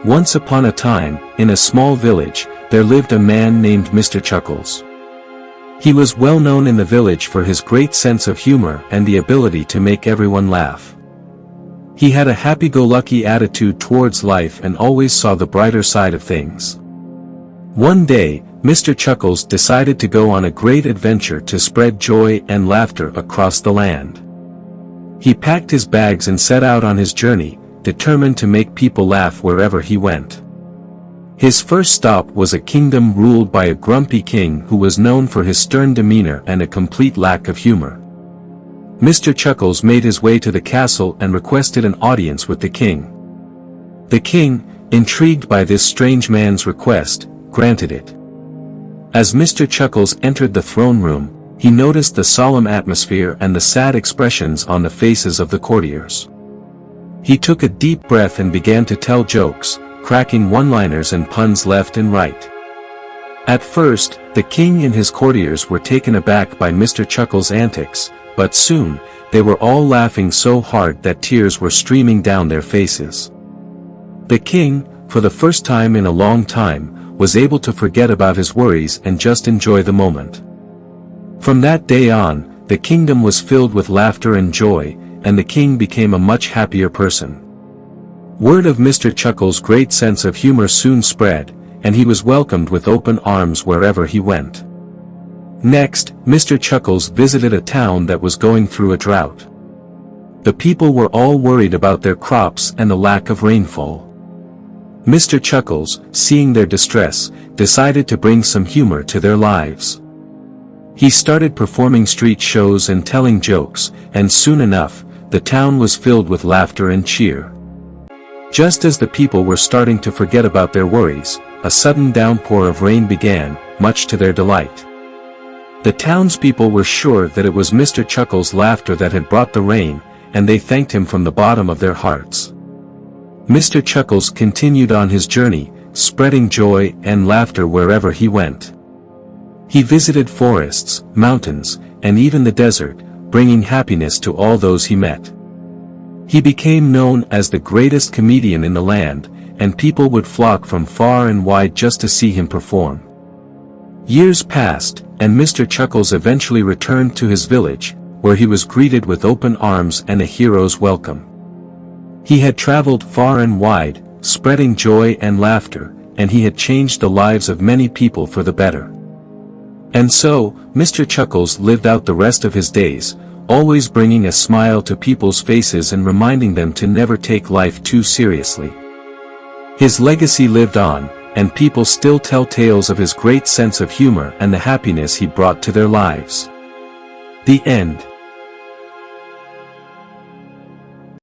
Once upon a time, in a small village, there lived a man named Mr. Chuckles. He was well known in the village for his great sense of humor and the ability to make everyone laugh. He had a happy-go-lucky attitude towards life and always saw the brighter side of things. One day, Mr. Chuckles decided to go on a great adventure to spread joy and laughter across the land. He packed his bags and set out on his journey, determined to make people laugh wherever he went. His first stop was a kingdom ruled by a grumpy king who was known for his stern demeanor and a complete lack of humor. Mr. Chuckles made his way to the castle and requested an audience with the king. The king, intrigued by this strange man's request, granted it. As Mr. Chuckles entered the throne room, he noticed the solemn atmosphere and the sad expressions on the faces of the courtiers. He took a deep breath and began to tell jokes, cracking one-liners and puns left and right. At first, the king and his courtiers were taken aback by Mr. Chuckles' antics, but soon, they were all laughing so hard that tears were streaming down their faces. The king, for the first time in a long time, was able to forget about his worries and just enjoy the moment. From that day on, the kingdom was filled with laughter and joy, and the king became a much happier person. Word of Mr. Chuckles' great sense of humor soon spread, and he was welcomed with open arms wherever he went. Next, Mr. Chuckles visited a town that was going through a drought. The people were all worried about their crops and the lack of rainfall. Mr. Chuckles, seeing their distress, decided to bring some humor to their lives. He started performing street shows and telling jokes, and soon enough, the town was filled with laughter and cheer. Just as the people were starting to forget about their worries, a sudden downpour of rain began, much to their delight. The townspeople were sure that it was Mr. Chuckles' laughter that had brought the rain, and they thanked him from the bottom of their hearts. Mr. Chuckles continued on his journey, spreading joy and laughter wherever he went. He visited forests, mountains, and even the desert, bringing happiness to all those he met. He became known as the greatest comedian in the land, and people would flock from far and wide just to see him perform. Years passed, and Mr. Chuckles eventually returned to his village, where he was greeted with open arms and a hero's welcome. He had traveled far and wide, spreading joy and laughter, and he had changed the lives of many people for the better. And so, Mr. Chuckles lived out the rest of his days, always bringing a smile to people's faces and reminding them to never take life too seriously. His legacy lived on, and people still tell tales of his great sense of humor and the happiness he brought to their lives. The end.